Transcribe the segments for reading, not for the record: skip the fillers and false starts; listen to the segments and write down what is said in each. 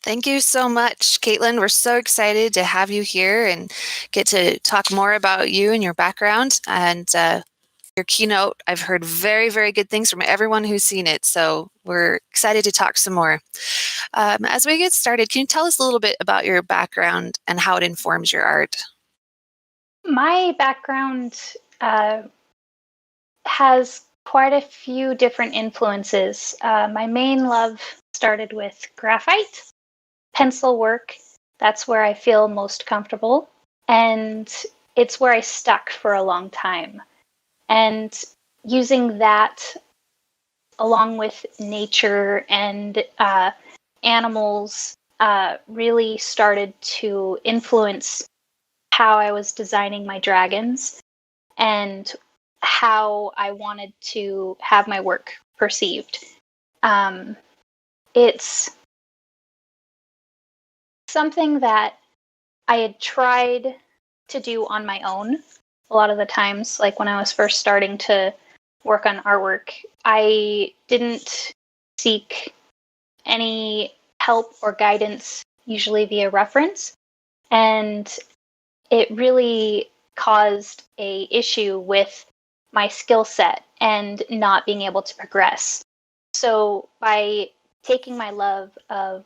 Thank you so much, Kaitlund. We're so excited to have you here and get to talk more about you and your background and your keynote. I've heard very, very good things from everyone who's seen it, so we're excited to talk some more. As we get started, can you tell us a little bit about your background and how it informs your art? My background has quite a few different influences. My main love started with graphite, pencil work. That's where I feel most comfortable. And it's where I stuck for a long time. And using that along with nature and animals really started to influence how I was designing my dragons and how I wanted to have my work perceived. It's something that I had tried to do on my own a lot of the times, like when I was first starting to work on artwork. I didn't seek any help or guidance, usually via reference, and it really caused a issue with my skill set and not being able to progress. So by taking my love of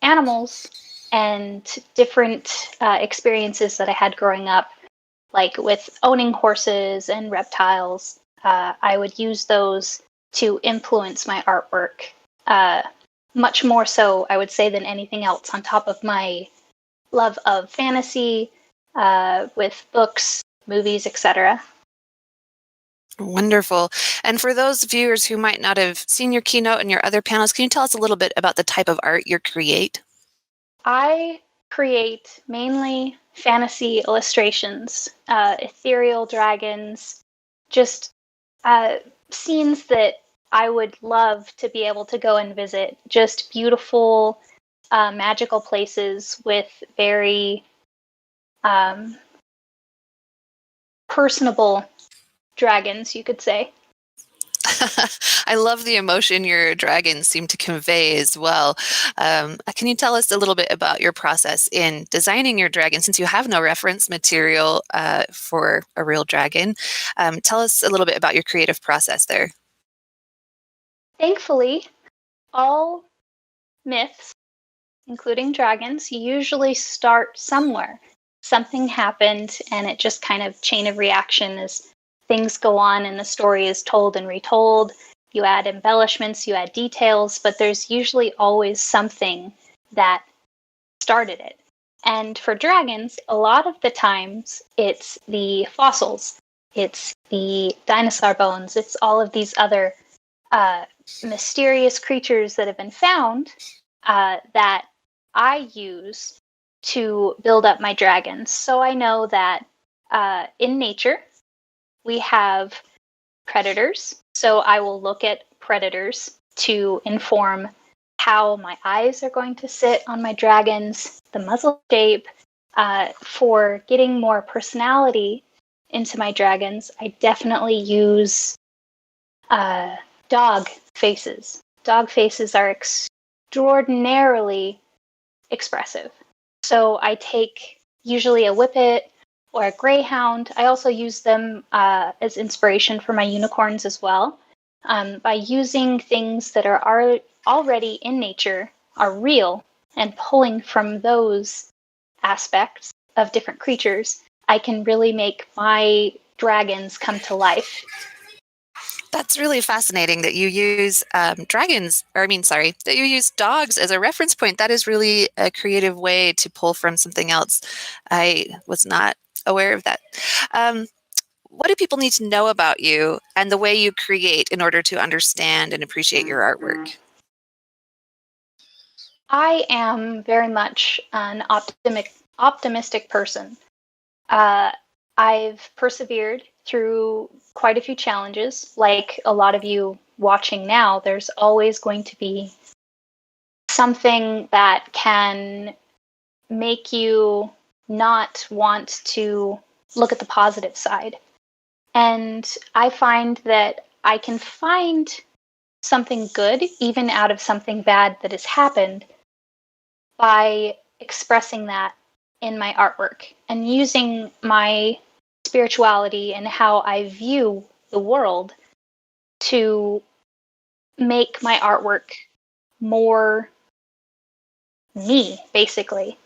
animals and different experiences that I had growing up, like with owning horses and reptiles, I would use those to influence my artwork. Much more so, I would say, than anything else, on top of my love of fantasy, with books, movies, etc. Wonderful. And for those viewers who might not have seen your keynote and your other panels, can you tell us a little bit about the type of art you create? I create mainly fantasy illustrations, ethereal dragons, just scenes that I would love to be able to go and visit. Just beautiful, magical places with very personable dragons, you could say. I love the emotion your dragons seem to convey as well. Can you tell us a little bit about your process in designing your dragon, since you have no reference material for a real dragon? Tell us a little bit about your creative process there. Thankfully, all myths, including dragons, usually start somewhere. Something happened, and it just kind of chain of reaction as things go on and the story is told and retold. You add embellishments, you add details, but there's usually always something that started it. And for dragons, a lot of the times it's the fossils, it's the dinosaur bones, it's all of these other mysterious creatures that have been found that I use to build up my dragons. So I know that in nature, we have predators. So I will look at predators to inform how my eyes are going to sit on my dragons, the muzzle shape. For getting more personality into my dragons, I definitely use dog faces. Dog faces are extraordinarily expressive. So I take usually a whippet or a greyhound. I also use them as inspiration for my unicorns as well. By using things that are already in nature, are real, and pulling from those aspects of different creatures, I can really make my dragons come to life. That's really fascinating that you use that you use dogs as a reference point. That is really a creative way to pull from something else. I was not aware of that. What do people need to know about you and the way you create in order to understand and appreciate your artwork? I am very much an optimistic person. I've persevered through quite a few challenges. Like a lot of you watching now, there's always going to be something that can make you not want to look at the positive side. And I find that I can find something good even out of something bad that has happened. by expressing that in my artwork and using my spirituality and how I view the world to make my artwork more me, basically,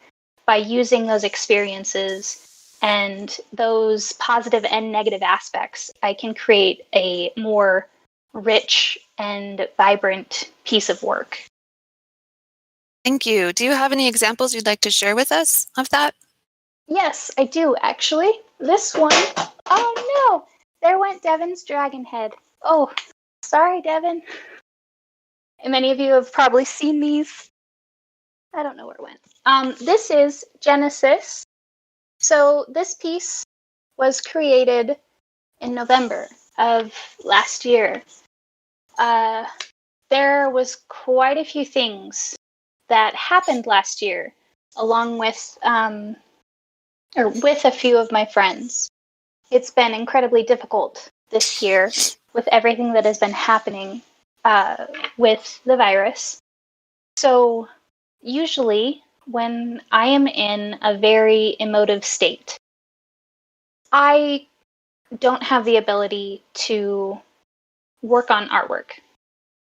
by using those experiences and those positive and negative aspects. I can create a more rich and vibrant piece of work. Thank you. Do you have any examples you'd like to share with us of that? Yes, I do, actually. This one, oh no, there went Devin's dragon head. Oh, sorry, Devin. And many of you have probably seen these. I don't know where it went. This is Genesis. So this piece was created in November of last year. There was quite a few things that happened last year, along with with a few of my friends. It's been incredibly difficult this year with everything that has been happening with the virus. So usually when I am in a very emotive state, I don't have the ability to work on artwork.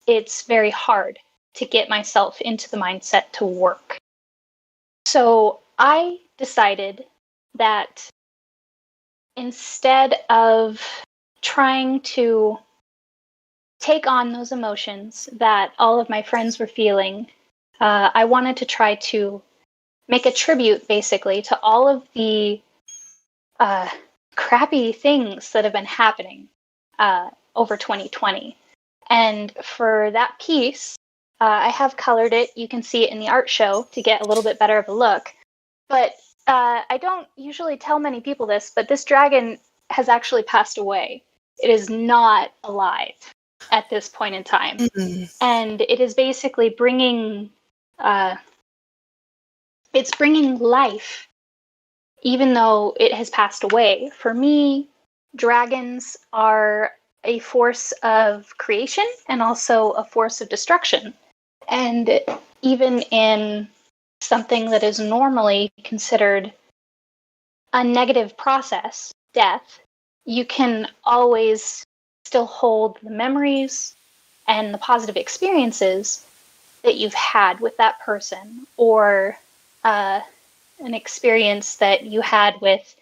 It's very hard to get myself into the mindset to work. So I decided that instead of trying to take on those emotions that all of my friends were feeling, I wanted to try to make a tribute, basically, to all of the crappy things that have been happening over 2020. And for that piece, I have colored it. You can see it in the art show to get a little bit better of a look. But I don't usually tell many people this, but this dragon has actually passed away. It is not alive at this point in time. Mm-hmm. And it is basically bringing it's bringing life, even though it has passed away. For me, dragons are a force of creation and also a force of destruction. And even in something that is normally considered a negative process, death, you can always still hold the memories and the positive experiences that you've had with that person, or an experience that you had with,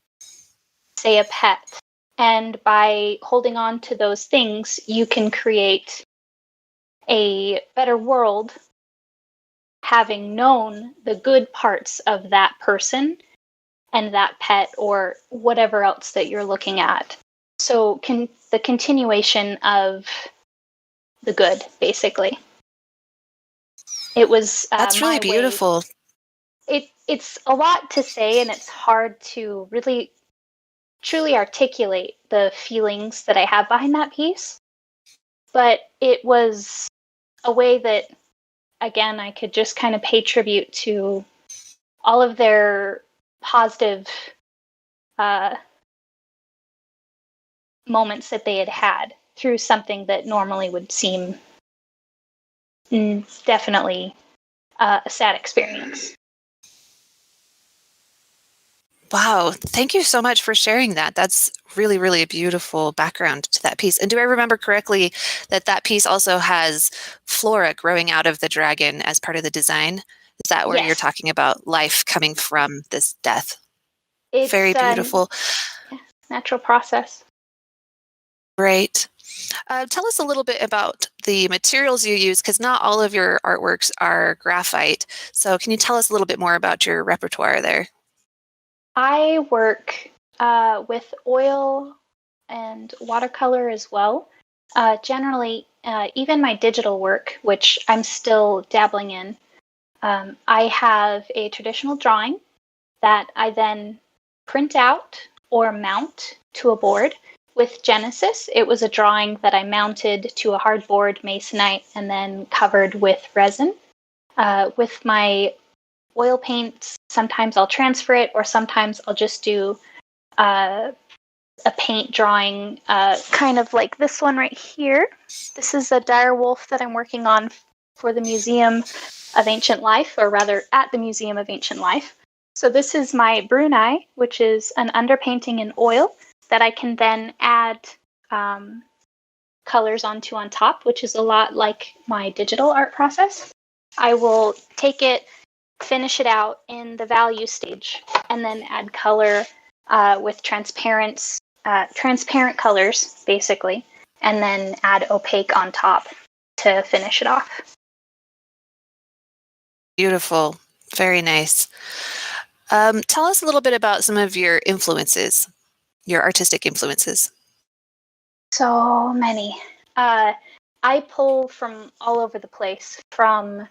say, a pet. And by holding on to those things, you can create a better world, having known the good parts of that person and that pet or whatever else that you're looking at. So the continuation of the good, basically. It was That's really my way. beautiful. It's a lot to say, and it's hard to really truly articulate the feelings that I have behind that piece. But it was a way that, again, I could just kind of pay tribute to all of their positive moments that they had had through something that normally would seem definitely a sad experience. Wow. Thank you so much for sharing that. That's really, really a beautiful background to that piece. And do I remember correctly that that piece also has flora growing out of the dragon as part of the design? Is that where you're Yes. talking about life coming from this death? It's Very beautiful. natural process. Great. Tell us a little bit about the materials you use, because not all of your artworks are graphite. So can you tell us a little bit more about your repertoire there? I work with oil and watercolor as well. Generally, even my digital work, which I'm still dabbling in, I have a traditional drawing that I then print out or mount to a board. With Genesis, it was a drawing that I mounted to a hardboard masonite and then covered with resin. With my oil paints, sometimes I'll transfer it, or sometimes I'll just do a paint drawing, kind of like this one right here. This is a dire wolf that I'm working on for the Museum of Ancient Life, or rather at the Museum of Ancient Life. So this is my Brunei, which is an underpainting in oil that I can then add colors onto on top, which is a lot like my digital art process. I will take it, finish it out in the value stage, and then add color with transparent colors, basically, and then add opaque on top to finish it off. Beautiful. Very nice. Tell us a little bit about some of your influences, your artistic influences. So many. I pull from all over the place, from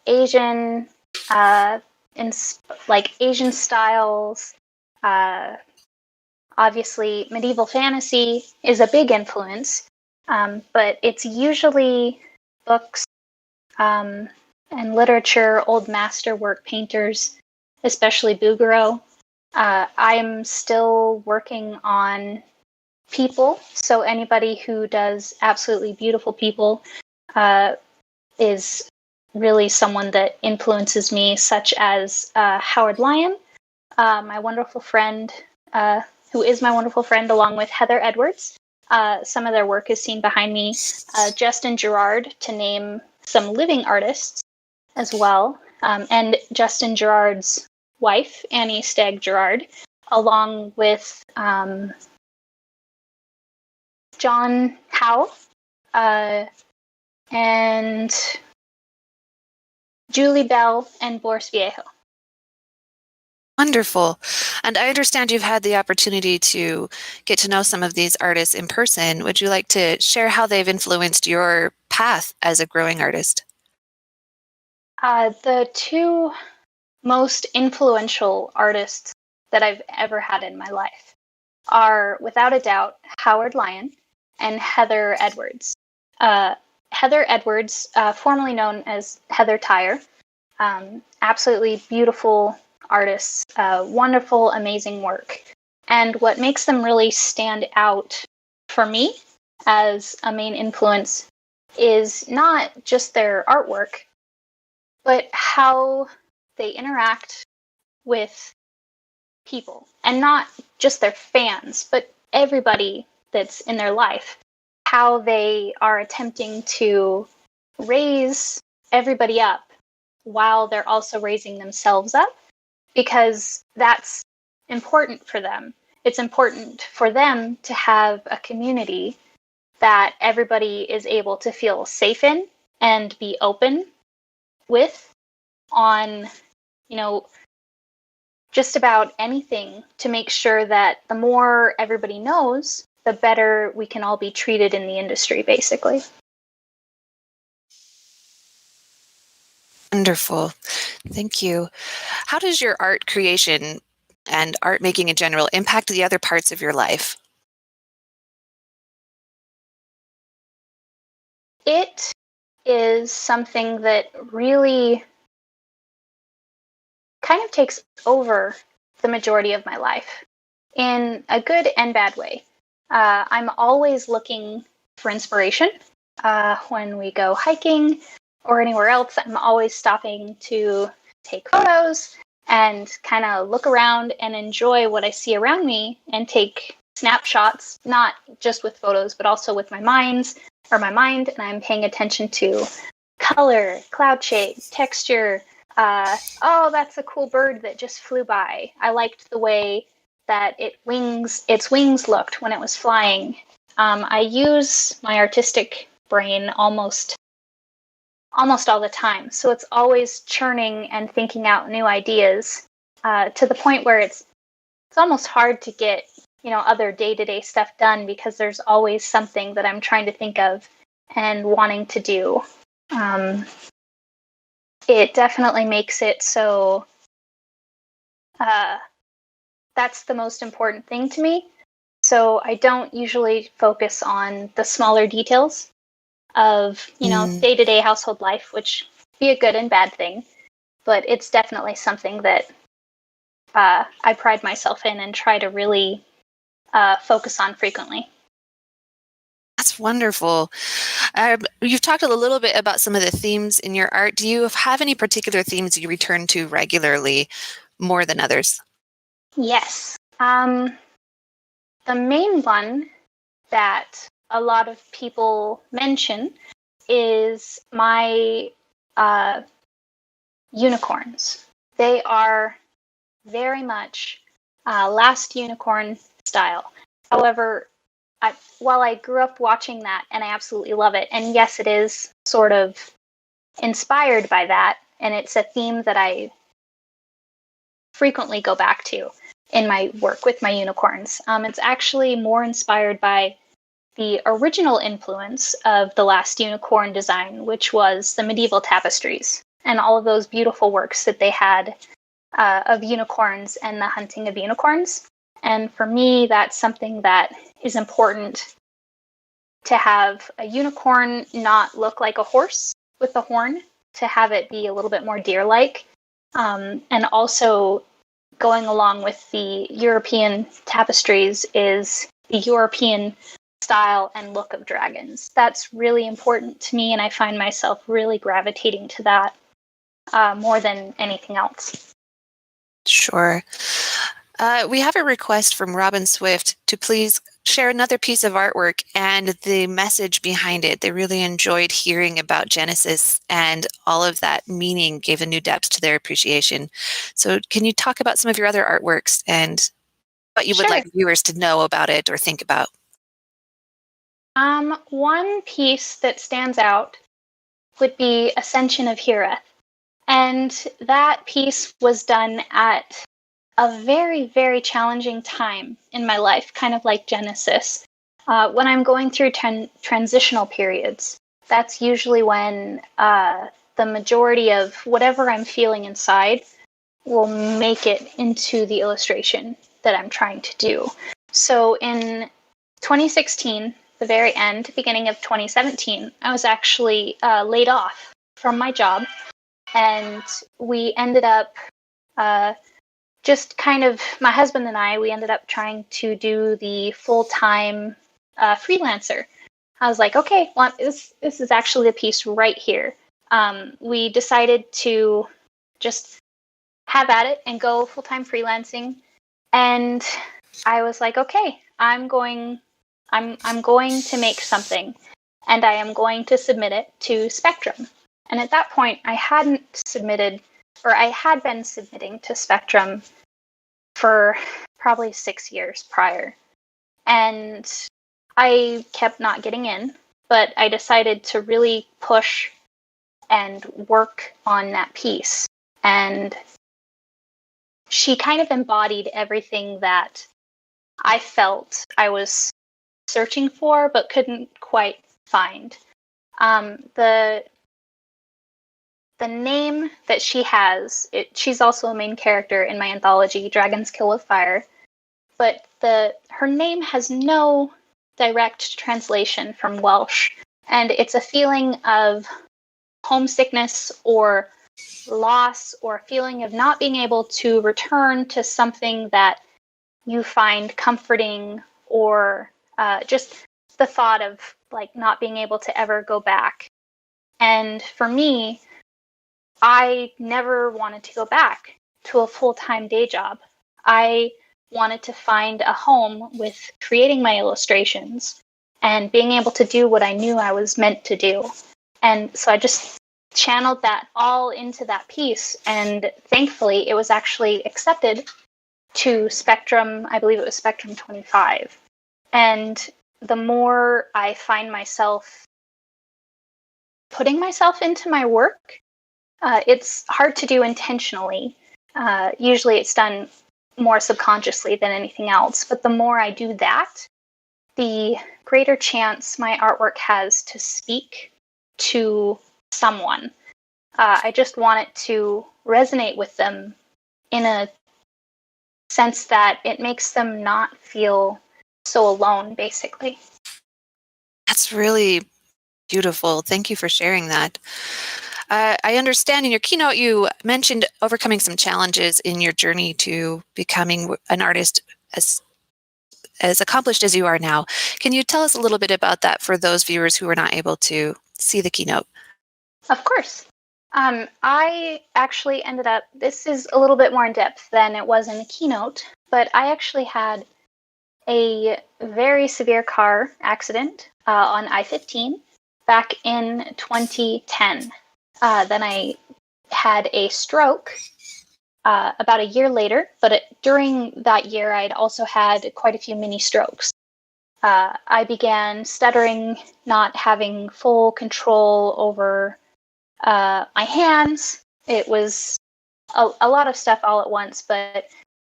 Asian, Asian styles. Obviously, medieval fantasy is a big influence, but it's usually books and literature, old masterwork painters, especially Bouguereau. I'm still working on people, so anybody who does absolutely beautiful people is really someone that influences me, such as Howard Lyon, my wonderful friend, who is my wonderful friend, along with Heather Edwards. Some of their work is seen behind me. Justin Gerard, to name some living artists as well, and Justin Gerard's wife, Annie Stagg Gerard, along with John Howe and Julie Bell and Boris Viejo. Wonderful. And I understand you've had the opportunity to get to know some of these artists in person. Would you like to share how they've influenced your path as a growing artist? The two most influential artists that I've ever had in my life are, without a doubt, Howard Lyon and Heather Edwards. Heather Edwards, formerly known as Heather Tyre, absolutely beautiful artists, wonderful, amazing work. And what makes them really stand out for me as a main influence is not just their artwork, but how they interact with people, and not just their fans, but everybody that's in their life. How they are attempting to raise everybody up while they're also raising themselves up, because that's important for them. It's important for them to have a community that everybody is able to feel safe in and be open with on, just about anything, to make sure that the more everybody knows, the better we can all be treated in the industry, basically. Wonderful. Thank you. How does your art creation and art making in general impact the other parts of your life? It is something that really kind of takes over the majority of my life in a good and bad way. I'm always looking for inspiration. When we go hiking or anywhere else, I'm always stopping to take photos and kind of look around and enjoy what I see around me and take snapshots, not just with photos, but also with my mind. And I'm paying attention to color, cloud shape, texture. Oh, that's a cool bird that just flew by. I liked the way that its wings looked when it was flying. I use my artistic brain almost all the time, so it's always churning and thinking out new ideas, to the point where it's almost hard to get other day-to-day stuff done, because there's always something that I'm trying to think of and wanting to do. It definitely makes it so that's the most important thing to me. So I don't usually focus on the smaller details of, day-to-day household life, which be a good and bad thing. But it's definitely something that I pride myself in and try to really focus on frequently. That's wonderful. You've talked a little bit about some of the themes in your art. Do you have any particular themes you return to regularly more than others? Yes. The main one that a lot of people mention is my unicorns. They are very much Last Unicorn style. However, while I grew up watching that and I absolutely love it, and yes, it is sort of inspired by that, and it's a theme that I frequently go back to in my work with my unicorns. It's actually more inspired by the original influence of the Last Unicorn design, which was the medieval tapestries and all of those beautiful works that they had of unicorns and the hunting of unicorns. And for me, that's something that is important, to have a unicorn not look like a horse with a horn, to have it be a little bit more deer-like. And also going along with the European tapestries is the European style and look of dragons. That's really important to me, and I find myself really gravitating to that more than anything else. Sure. We have a request from Robin Swift to please share another piece of artwork and the message behind it. They really enjoyed hearing about Genesis, and all of that meaning gave a new depth to their appreciation. So can you talk about some of your other artworks and what you would like viewers to know about it or think about? One piece that stands out would be Ascension of Hera. And that piece was done at a very, very challenging time in my life, kind of like Genesis. When I'm going through transitional periods, that's usually when the majority of whatever I'm feeling inside will make it into the illustration that I'm trying to do. So in 2016, the very end, beginning of 2017, I was actually laid off from my job. And we ended up just kind of, my husband and I, we ended up trying to do the full-time freelancer. I was like, okay, well, this is actually the piece right here. We decided to just have at it and go full-time freelancing. And I was like, okay, I'm going to make something, and I am going to submit it to Spectrum. And at that point, I hadn't submitted, or I had been submitting to Spectrum for probably 6 years prior. And I kept not getting in, but I decided to really push and work on that piece. And she kind of embodied everything that I felt I was searching for, but couldn't quite find. The name that she has, she's also a main character in my anthology, Dragons Kill with Fire, but her name has no direct translation from Welsh, and it's a feeling of homesickness or loss, or a feeling of not being able to return to something that you find comforting, or just the thought of like not being able to ever go back. And for me, I never wanted to go back to a full-time day job. I wanted to find a home with creating my illustrations and being able to do what I knew I was meant to do. And so I just channeled that all into that piece, and thankfully it was actually accepted to Spectrum. I believe it was Spectrum 25. And the more I find myself putting myself into my work, it's hard to do intentionally. Usually it's done more subconsciously than anything else. But the more I do that, the greater chance my artwork has to speak to someone. I just want it to resonate with them in a sense that it makes them not feel so alone, basically. That's really beautiful. Thank you for sharing that. I understand in your keynote you mentioned overcoming some challenges in your journey to becoming an artist as as accomplished as you are now. Can you tell us a little bit about that for those viewers who were not able to see the keynote? Of course. I actually ended up, this is a little bit more in depth than it was in the keynote, but I actually had a very severe car accident on I-15 back in 2010. Then I had a stroke about a year later, but during that year, I'd also had quite a few mini strokes. I began stuttering, not having full control over my hands. It was a lot of stuff all at once, but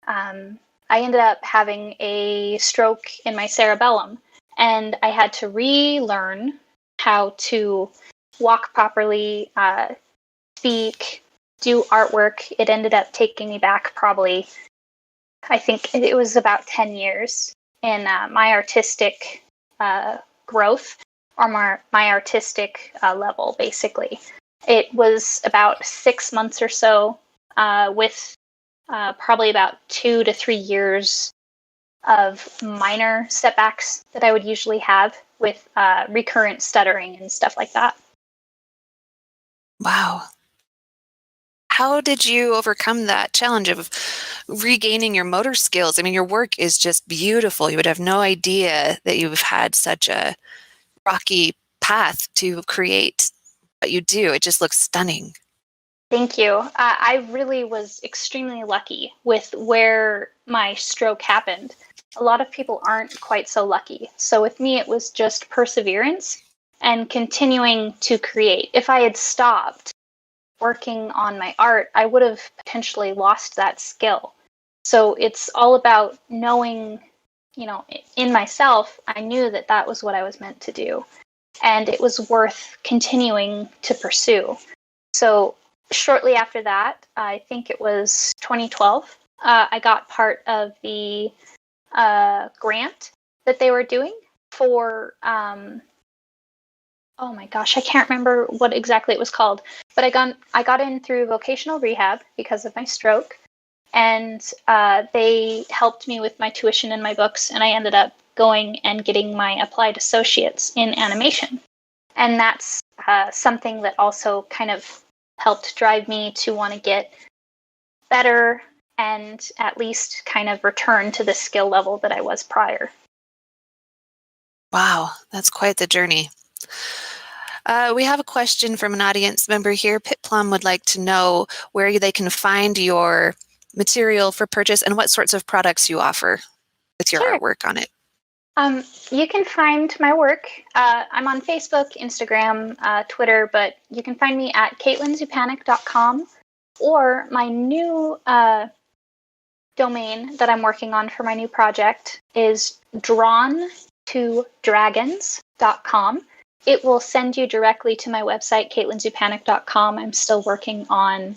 I ended up having a stroke in my cerebellum, and I had to relearn how to walk properly, speak, do artwork. It ended up taking me back probably, I think it was about 10 years in my artistic growth, or my artistic level, basically. It was about 6 months or so, with probably about 2 to 3 years of minor setbacks that I would usually have with recurrent stuttering and stuff like that. Wow. How did you overcome that challenge of regaining your motor skills? I mean, your work is just beautiful. You would have no idea that you've had such a rocky path to create what you do. It just looks stunning. Thank you. I really was extremely lucky with where my stroke happened. A lot of people aren't quite so lucky. So with me, it was just perseverance and continuing to create. If I had stopped working on my art, I would have potentially lost that skill. So it's all about knowing, in myself, I knew that that was what I was meant to do. And it was worth continuing to pursue. So shortly after that, I think it was 2012, I got part of the grant that they were doing for, oh my gosh, I can't remember what exactly it was called, but I got in through vocational rehab because of my stroke, and they helped me with my tuition and my books, and I ended up going and getting my applied associates in animation. And that's something that also kind of helped drive me to want to get better and at least kind of return to the skill level that I was prior. Wow, that's quite the journey. We have a question from an audience member here. Pit Plum would like to know where they can find your material for purchase and what sorts of products you offer with your Sure. artwork on it. You can find my work. I'm on Facebook, Instagram, Twitter, but you can find me at KaitlundZupanic.com, or my new domain that I'm working on for my new project is drawntodragons.com. It will send you directly to my website, KaitlundZupanic.com. I'm still working on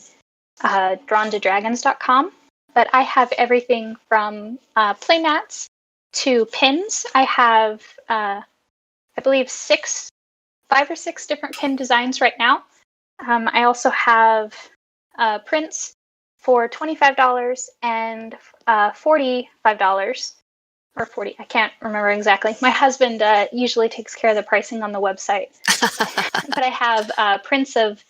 drawntodragons.com, but I have everything from playmats to pins. I have, I believe, 5 or 6 different pin designs right now. I also have prints for $25 and $45, or 40. I can't remember exactly. My husband usually takes care of the pricing on the website. But I have prints of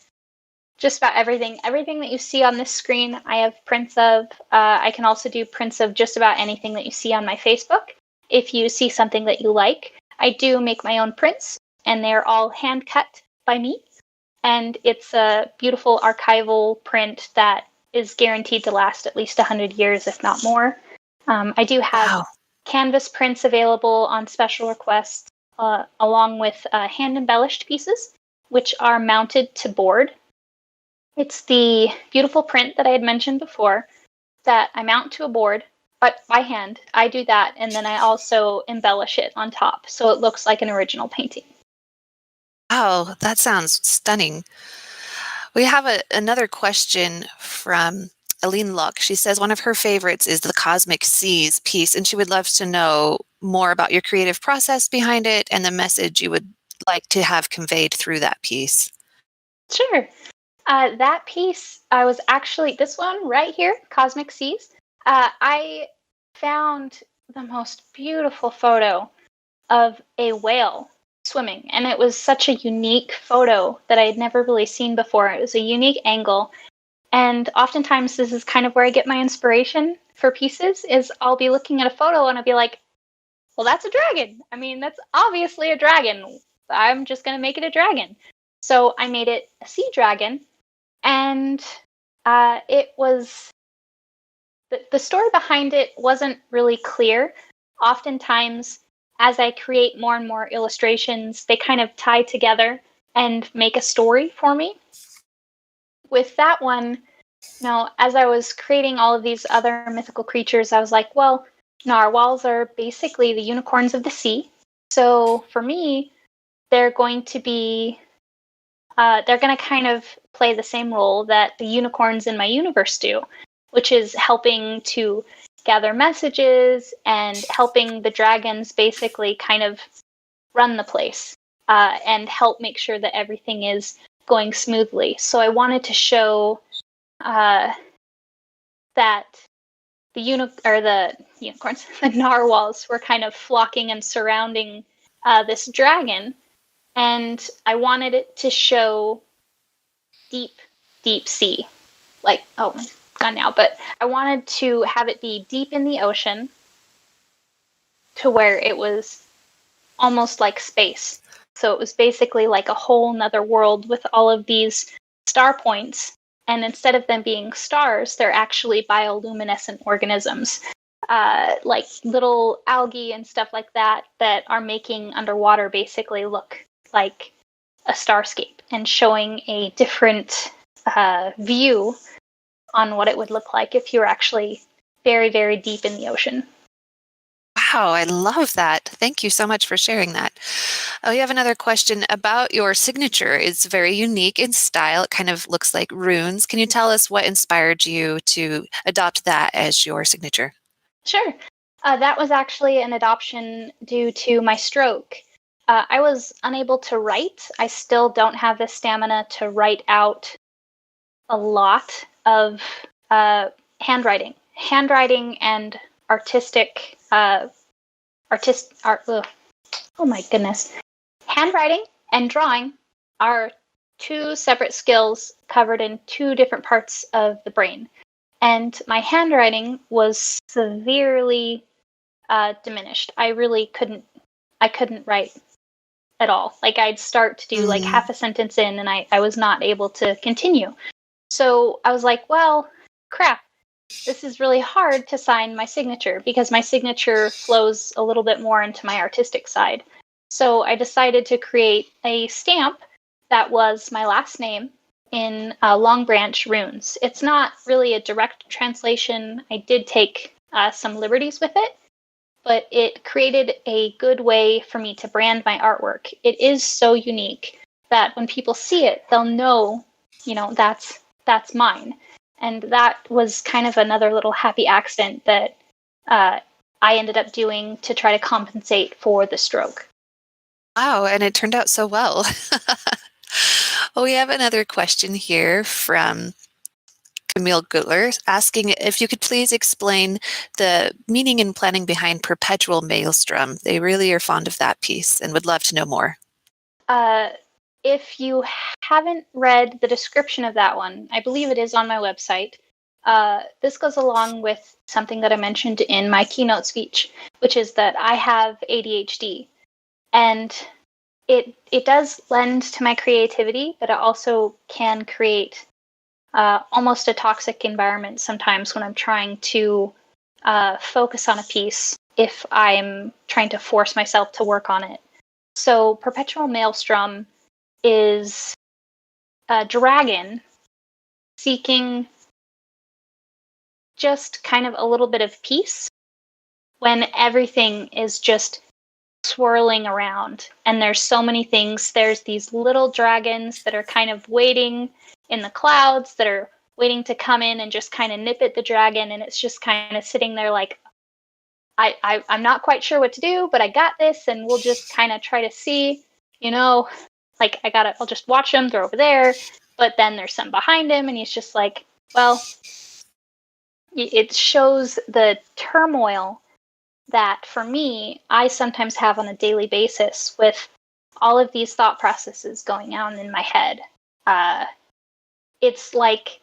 just about everything. Everything that you see on this screen, I have prints of. I can also do prints of just about anything that you see on my Facebook. If you see something that you like, I do make my own prints, and they're all hand cut by me. And it's a beautiful archival print that is guaranteed to last at least 100 years, if not more. I do have canvas prints available on special requests, along with hand-embellished pieces, which are mounted to board. It's the beautiful print that I had mentioned before that I mount to a board, but by hand. I do that, and then I also embellish it on top, so it looks like an original painting. Wow, that sounds stunning. We have another question from Aline Locke. She says one of her favorites is the Cosmic Seas piece, and she would love to know more about your creative process behind it and the message you would like to have conveyed through that piece. Sure. That piece, I was actually, this one right here, Cosmic Seas, I found the most beautiful photo of a whale swimming. And it was such a unique photo that I had never really seen before. It was a unique angle. And oftentimes this is kind of where I get my inspiration for pieces, is I'll be looking at a photo and I'll be like, well, that's a dragon. I mean, that's obviously a dragon. I'm just going to make it a dragon. So I made it a sea dragon. And it was, the story behind it wasn't really clear. Oftentimes, as I create more and more illustrations, they kind of tie together and make a story for me. With that one, as I was creating all of these other mythical creatures, I was like, well, narwhals are basically the unicorns of the sea. So for me, they're going to be, they're going to kind of play the same role that the unicorns in my universe do, which is helping to gather messages and helping the dragons basically kind of run the place and help make sure that everything is going smoothly. So I wanted to show that the unicorns, the narwhals, were kind of flocking and surrounding this dragon, and I wanted it to show deep, deep sea. Like, oh, gone now, but I wanted to have it be deep in the ocean to where it was almost like space. So it was basically like a whole nother world with all of these star points. And instead of them being stars, they're actually bioluminescent organisms, like little algae and stuff like that, that are making underwater basically look like a starscape and showing a different view on what it would look like if you were actually very, very deep in the ocean. Wow, I love that. Thank you so much for sharing that. Oh, we have another question about your signature. It's very unique in style. It kind of looks like runes. Can you tell us what inspired you to adopt that as your signature? Sure. That was actually an adoption due to my stroke. I was unable to write. I still don't have the stamina to write out a lot of handwriting. Handwriting and artistic art. Oh my goodness. Handwriting and drawing are two separate skills covered in two different parts of the brain. And my handwriting was severely diminished. I couldn't write at all. Like I'd start to do like half a sentence in and I was not able to continue. So I was like, well, crap. This is really hard to sign my signature because my signature flows a little bit more into my artistic side. So I decided to create a stamp that was my last name in Long Branch runes. It's not really a direct translation. I did take some liberties with it, but it created a good way for me to brand my artwork. It is so unique that when people see it, they'll know, that's mine. And that was kind of another little happy accident that I ended up doing to try to compensate for the stroke. Wow, and it turned out so well. Well, we have another question here from Camille Gutler asking if you could please explain the meaning and planning behind Perpetual Maelstrom. They really are fond of that piece and would love to know more. If you haven't read the description of that one, I believe it is on my website. This goes along with something that I mentioned in my keynote speech, which is that I have ADHD. And it does lend to my creativity, but it also can create almost a toxic environment sometimes when I'm trying to focus on a piece if I'm trying to force myself to work on it. So Perpetual Maelstrom is a dragon seeking just kind of a little bit of peace when everything is just swirling around and there's so many things. There's these little dragons that are kind of waiting in the clouds that are waiting to come in and just kind of nip at the dragon, and it's just kind of sitting there like, I'm not quite sure what to do, but I got this, and we'll just kind of try to see, like I'll just watch him, they're over there, but then there's some behind him, and he's just like, well, it shows the turmoil that for me, I sometimes have on a daily basis with all of these thought processes going on in my head. It's like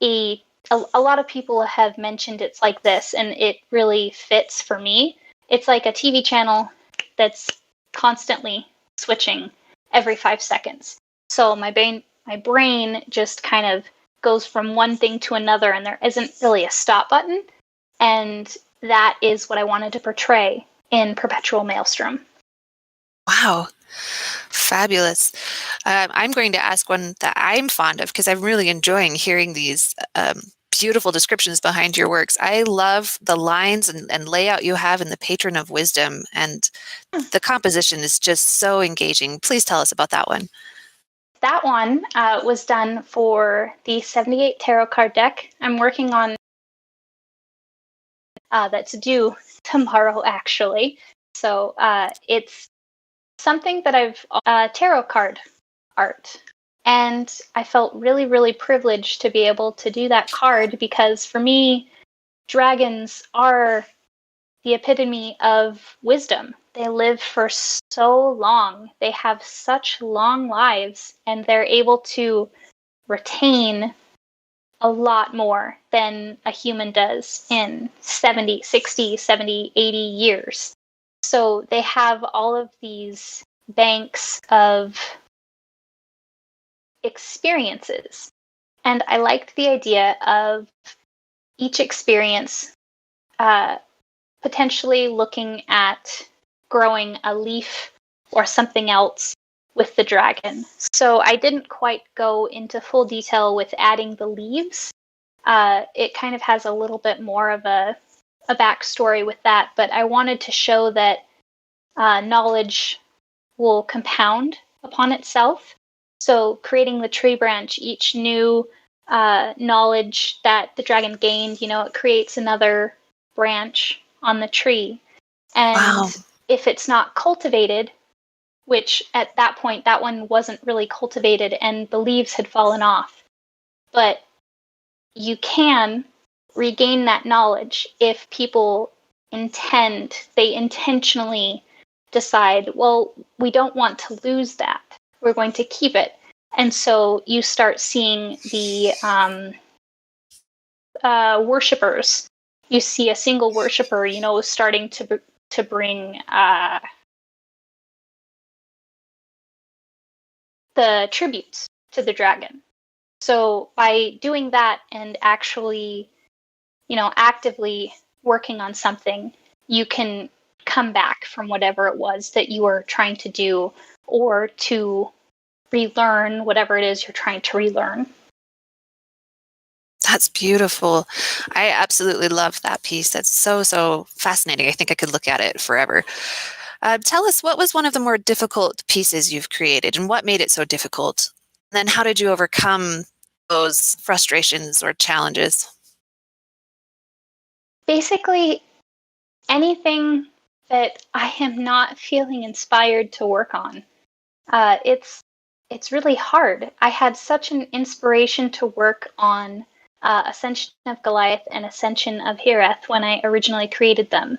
a lot of people have mentioned it's like this, and it really fits for me. It's like a TV channel that's constantly switching every 5 seconds. So my brain just kind of goes from one thing to another, and there isn't really a stop button. And that is what I wanted to portray in Perpetual Maelstrom. Wow. Fabulous. I'm going to ask one that I'm fond of because I'm really enjoying hearing these beautiful descriptions behind your works. I love the lines and layout you have in The Patron of Wisdom, and the composition is just so engaging. Please tell us about that one. That one was done for the 78 tarot card deck I'm working on that's due tomorrow, actually. So it's something that I've tarot card art. And I felt really, really privileged to be able to do that card because for me, dragons are the epitome of wisdom. They live for so long. They have such long lives, and they're able to retain a lot more than a human does in 70, 60, 70, 80 years. So they have all of these banks of experiences. And I liked the idea of each experience potentially looking at growing a leaf or something else with the dragon. So I didn't quite go into full detail with adding the leaves. It kind of has a little bit more of a backstory with that, but I wanted to show that knowledge will compound upon itself. So creating the tree branch, each new knowledge that the dragon gained, it creates another branch on the tree. And Wow. if it's not cultivated, which at that point, that one wasn't really cultivated and the leaves had fallen off. But you can regain that knowledge if people they intentionally decide, well, we don't want to lose that. We're going to keep it. And so you start seeing the worshippers. You see a single worshipper, starting to bring the tributes to the dragon. So by doing that and actually, actively working on something, you can come back from whatever it was that you were trying to do or to relearn whatever it is you're trying to relearn. That's beautiful. I absolutely love that piece. That's so fascinating. I think I could look at it forever. Tell us, what was one of the more difficult pieces you've created and what made it so difficult? And then how did you overcome those frustrations or challenges? Basically, anything that I am not feeling inspired to work on. It's really hard. I had such an inspiration to work on Ascension of Goliath and Ascension of Hireth when I originally created them.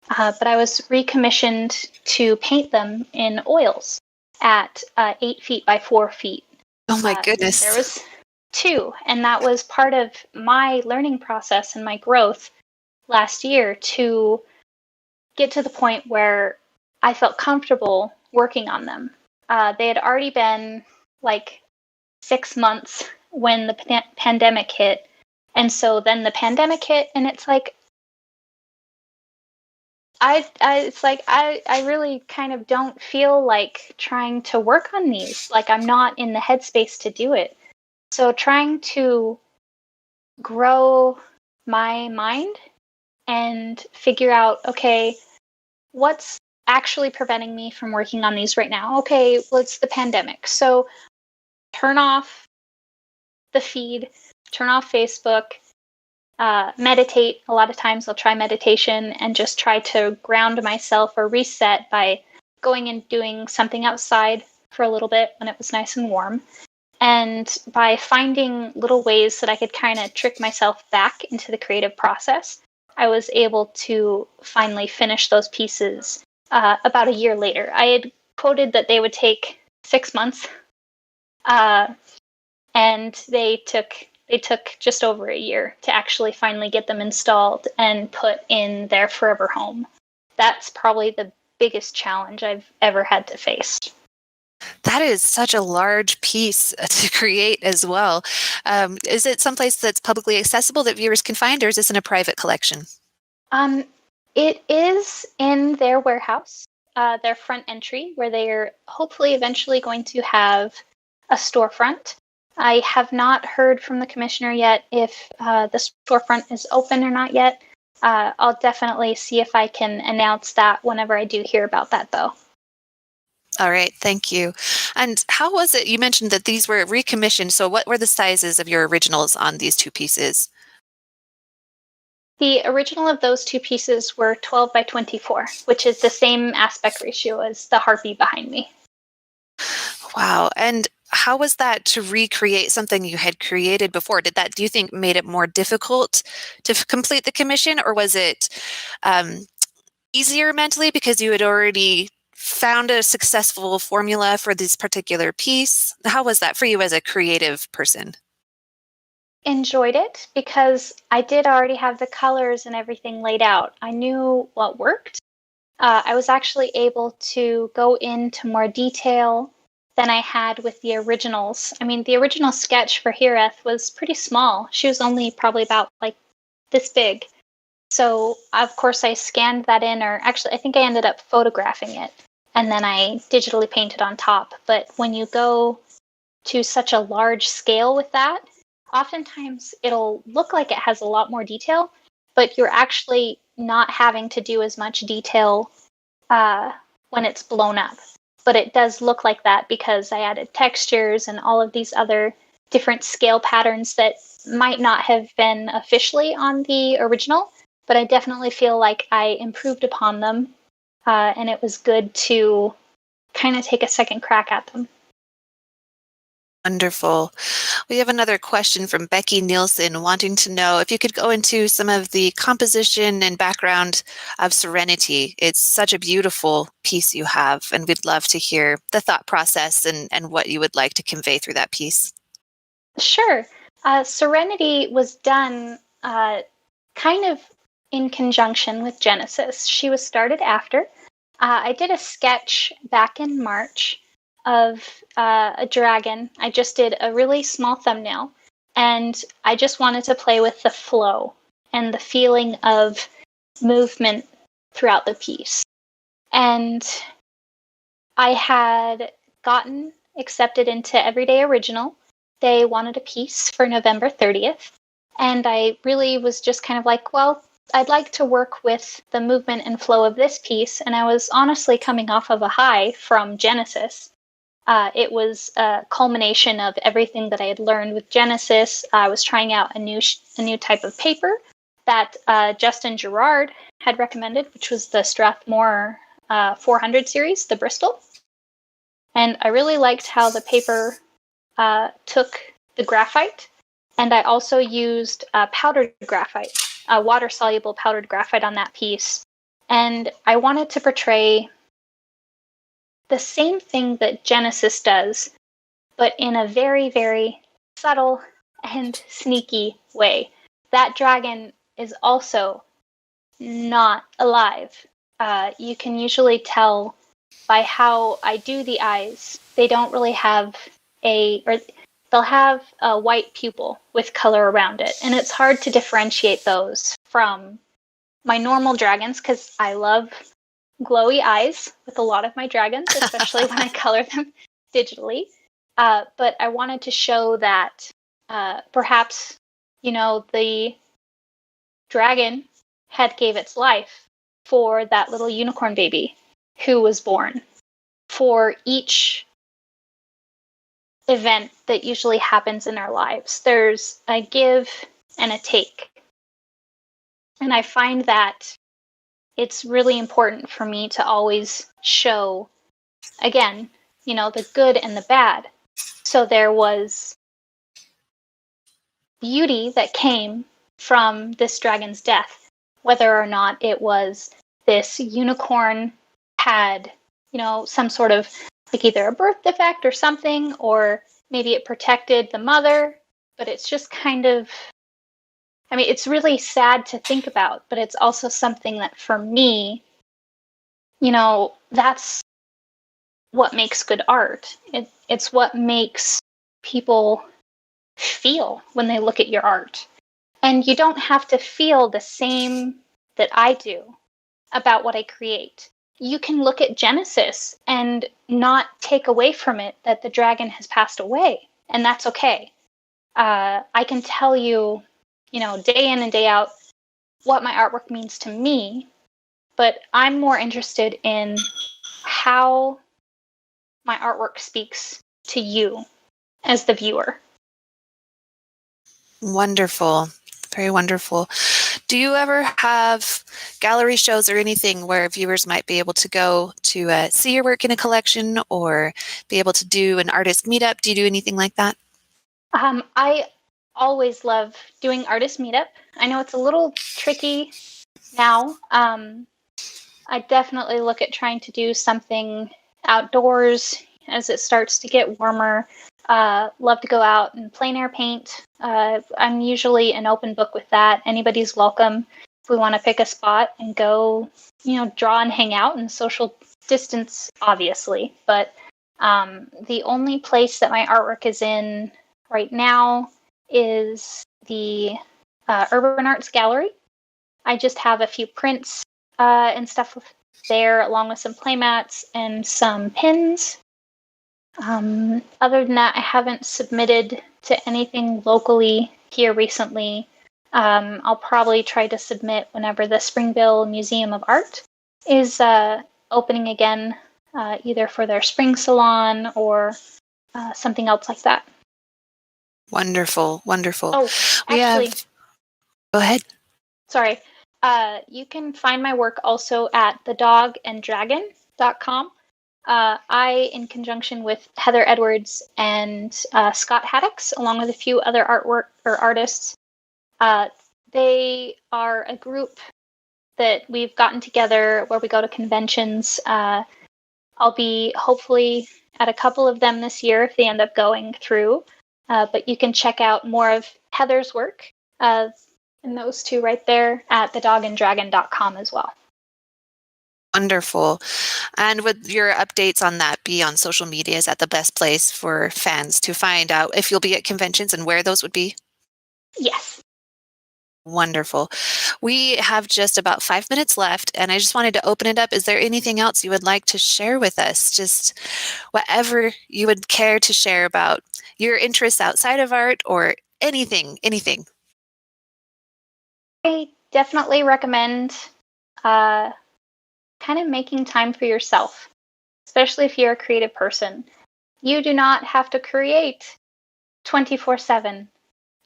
But I was recommissioned to paint them in oils at 8 feet by 4 feet. Oh my goodness. There was 2, and that was part of my learning process and my growth last year to get to the point where I felt comfortable working on them. They had already been like 6 months when the pandemic hit. And so then the pandemic hit, and it's like, I really kind of don't feel like trying to work on these. Like, I'm not in the headspace to do it. So trying to grow my mind and figure out, okay, what's actually preventing me from working on these right now? Okay, well, it's the pandemic. So turn off the feed, turn off Facebook, meditate. A lot of times I'll try meditation and just try to ground myself or reset by going and doing something outside for a little bit when it was nice and warm. And by finding little ways that I could kind of trick myself back into the creative process I was able to finally finish those pieces about a year later. I had quoted that they would take 6 months, and they took just over a year to actually finally get them installed and put in their forever home. That's probably the biggest challenge I've ever had to face. That is such a large piece to create as well. Is it someplace that's publicly accessible that viewers can find, or is this in a private collection? It is in their warehouse, their front entry, where they are hopefully eventually going to have a storefront. I have not heard from the commissioner yet if the storefront is open or not yet. I'll definitely see if I can announce that whenever I do hear about that, though. All right, thank you. And how was it? You mentioned that these were recommissioned. So what were the sizes of your originals on these two pieces? The original of those two pieces were 12 by 24, which is the same aspect ratio as the harpy behind me. Wow. And how was that to recreate something you had created before? Did that, do you think, made it more difficult to complete the commission, or was it easier mentally because you had already found a successful formula for this particular piece? How was that for you as a creative person? Enjoyed it because I did already have the colors and everything laid out. I knew what worked. I was actually able to go into more detail than I had with the originals. I mean, the original sketch for Hireth was pretty small. She was only probably about like this big. So, of course, I scanned that in, or actually, I think I ended up photographing it and then I digitally painted on top. But when you go to such a large scale with that, oftentimes it'll look like it has a lot more detail, but you're actually not having to do as much detail when it's blown up. But it does look like that because I added textures and all of these other different scale patterns that might not have been officially on the original, but I definitely feel like I improved upon them, and it was good to kind of take a second crack at them. Wonderful. We have another question from Becky Nielsen wanting to know if you could go into some of the composition and background of Serenity. It's such a beautiful piece you have, and we'd love to hear the thought process and what you would like to convey through that piece. Sure. Serenity was done kind of in conjunction with Genesis. She was started after. I did a sketch back in March of a dragon. I just did a really small thumbnail, and I just wanted to play with the flow and the feeling of movement throughout the piece. And I had gotten accepted into Everyday Original. They wanted a piece for November 30th. And I really was just kind of like, well, I'd like to work with the movement and flow of this piece. And I was honestly coming off of a high from Genesis. It was a culmination of everything that I had learned with Genesis. I was trying out a new type of paper that Justin Gerard had recommended, which was the Strathmore 400 series, the Bristol. And I really liked how the paper took the graphite, and I also used powdered graphite, water-soluble powdered graphite on that piece. And I wanted to portray the same thing that Genesis does, but in a very, very subtle and sneaky way. That dragon is also not alive. You can usually tell by how I do the eyes. They don't really have or they'll have a white pupil with color around it. And it's hard to differentiate those from my normal dragons because I love glowy eyes with a lot of my dragons, especially when I color them digitally. But I wanted to show that perhaps, the dragon had gave its life for that little unicorn baby who was born. For each event that usually happens in our lives, there's a give and a take. And I find that it's really important for me to always show, again, the good and the bad. So there was beauty that came from this dragon's death, whether or not it was this unicorn had, some sort of like either a birth defect or something, or maybe it protected the mother, but it's just kind of, it's really sad to think about, but it's also something that for me, that's what makes good art. It's what makes people feel when they look at your art. And you don't have to feel the same that I do about what I create. You can look at Genesis and not take away from it that the dragon has passed away, and that's okay. I can tell you, day in and day out what my artwork means to me, but I'm more interested in how my artwork speaks to you as the viewer. Wonderful. Very wonderful. Do you ever have gallery shows or anything where viewers might be able to go to see your work in a collection or be able to do an artist meetup? Do you do anything like that? I always love doing artist meetup. I know it's a little tricky now. I definitely look at trying to do something outdoors as it starts to get warmer. Love to go out and plein air paint. I'm usually an open book with that. Anybody's welcome if we want to pick a spot and go, draw and hang out and social distance, obviously. But the only place that my artwork is in right now is the Urban Arts Gallery. I just have a few prints and stuff there, along with some playmats and some pins. Other than that, I haven't submitted to anything locally here recently. I'll probably try to submit whenever the Springville Museum of Art is opening again, either for their spring salon or something else like that. Wonderful, wonderful. Oh, actually, go ahead. Sorry. You can find my work also at thedoganddragon.com. I, in conjunction with Heather Edwards and Scott Haddocks, along with a few other artwork or artists, they are a group that we've gotten together where we go to conventions. I'll be hopefully at a couple of them this year if they end up going through. But you can check out more of Heather's work and those two right there at thedoganddragon.com as well. Wonderful. And would your updates on that be on social media? Is that the best place for fans to find out if you'll be at conventions and where those would be? Yes. Wonderful. We have just about 5 minutes left, and I just wanted to open it up. Is there anything else you would like to share with us? Just whatever you would care to share about your interests outside of art or anything. I definitely recommend kind of making time for yourself, especially if you're a creative person. You do not have to create 24/7.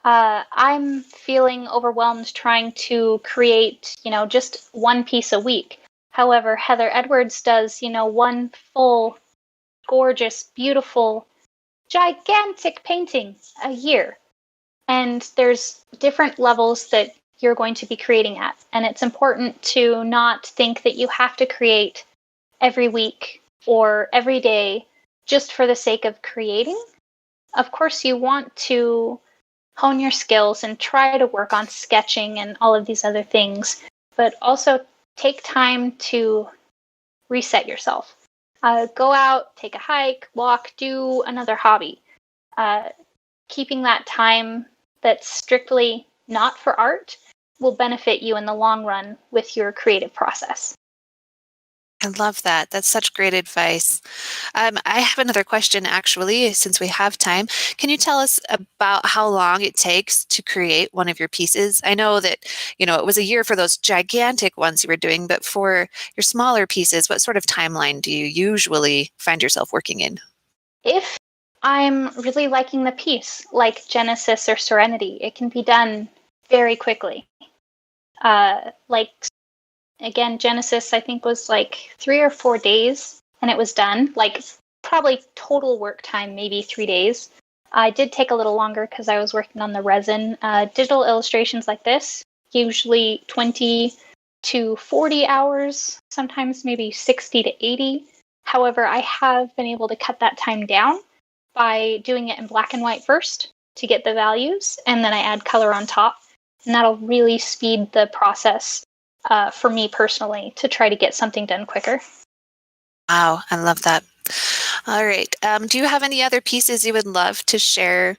I'm feeling overwhelmed trying to create, just one piece a week. However, Heather Edwards does, one full, gorgeous, beautiful, gigantic painting a year. And there's different levels that you're going to be creating at. And it's important to not think that you have to create every week or every day just for the sake of creating. Of course, you want to hone your skills and try to work on sketching and all of these other things, but also take time to reset yourself. Go out, take a hike, walk, do another hobby. Keeping that time that's strictly not for art will benefit you in the long run with your creative process. I love that. That's such great advice. I have another question, actually, since we have time. Can you tell us about how long it takes to create one of your pieces? I know that, it was a year for those gigantic ones you were doing, but for your smaller pieces, what sort of timeline do you usually find yourself working in? If I'm really liking the piece, like Genesis or Serenity, it can be done very quickly. Again, Genesis, I think, was 3 or 4 days, and it was done. Probably total work time, maybe 3 days. I did take a little longer because I was working on the resin. Digital illustrations like this, usually 20 to 40 hours, sometimes maybe 60 to 80. However, I have been able to cut that time down by doing it in black and white first to get the values, and then I add color on top. And that'll really speed the process for me personally to try to get something done quicker. Wow, I love that. All right. Do you have any other pieces you would love to share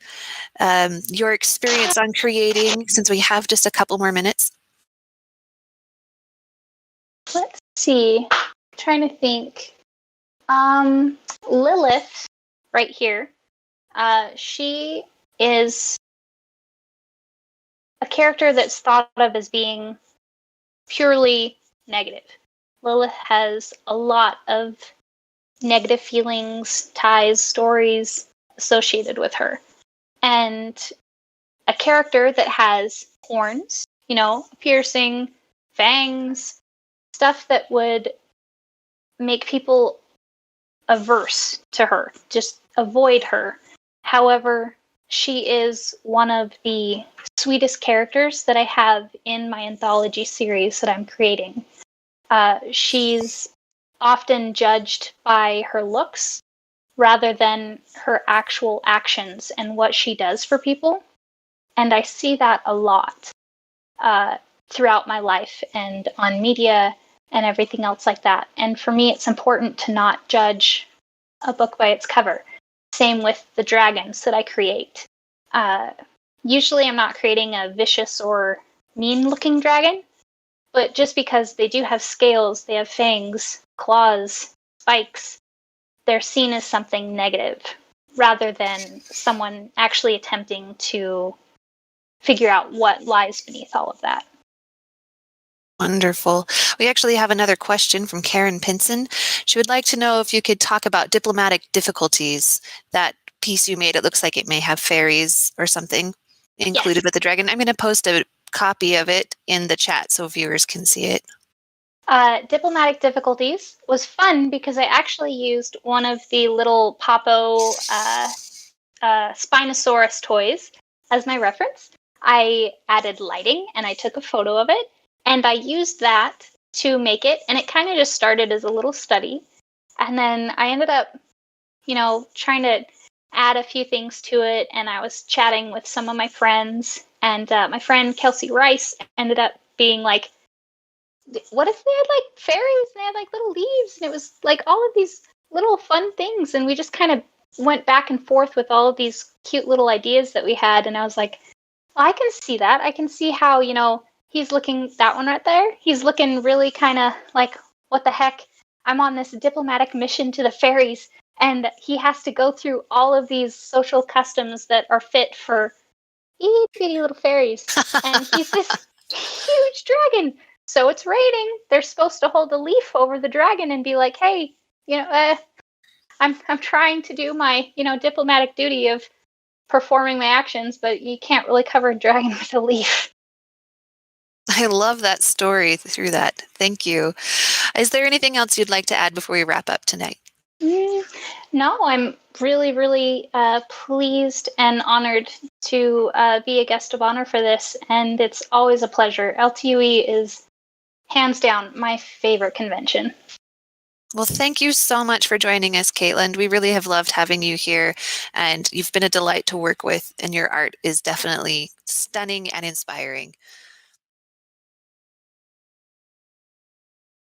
your experience on creating, since we have just a couple more minutes? Let's see. I'm trying to think. Lilith, right here, she is a character that's thought of as being purely negative. Lilith has a lot of negative feelings, ties, stories associated with her. And a character that has horns, piercing, fangs, stuff that would make people averse to her, just avoid her. However, she is one of the sweetest characters that I have in my anthology series that I'm creating. She's often judged by her looks rather than her actual actions and what she does for people. And I see that a lot throughout my life and on media and everything else like that. And for me, it's important to not judge a book by its cover. Same with the dragons that I create. Usually I'm not creating a vicious or mean-looking dragon, but just because they do have scales, they have fangs, claws, spikes, they're seen as something negative rather than someone actually attempting to figure out what lies beneath all of that. Wonderful. We actually have another question from Karen Pinson. She would like to know if you could talk about diplomatic difficulties. That piece you made, it looks like it may have fairies or something included with the dragon. I'm going to post a copy of it in the chat so viewers can see it. Diplomatic difficulties was fun because I actually used one of the little Popo Spinosaurus toys as my reference. I added lighting and I took a photo of it and I used that to make it, and it kind of just started as a little study. And then I ended up, trying to add a few things to it, and I was chatting with some of my friends, and my friend Kelsey Rice ended up being like, what if they had like fairies and they had like little leaves, and it was like all of these little fun things, and we just kind of went back and forth with all of these cute little ideas that we had. And I was like, well, I can see that. I can see how, he's looking, that one right there, he's looking really kind of like, what the heck? I'm on this diplomatic mission to the fairies, and he has to go through all of these social customs that are fit for itty bitty little fairies. And he's this huge dragon. So it's raining. They're supposed to hold a leaf over the dragon and be like, hey, I'm trying to do my, diplomatic duty of performing my actions, but you can't really cover a dragon with a leaf. I love that story through that. Thank you. Is there anything else you'd like to add before we wrap up tonight? No, I'm really, really pleased and honored to be a guest of honor for this, and it's always a pleasure. LTUE is hands down my favorite convention. Well, thank you so much for joining us, Kaitlund. We really have loved having you here, and you've been a delight to work with, and your art is definitely stunning and inspiring.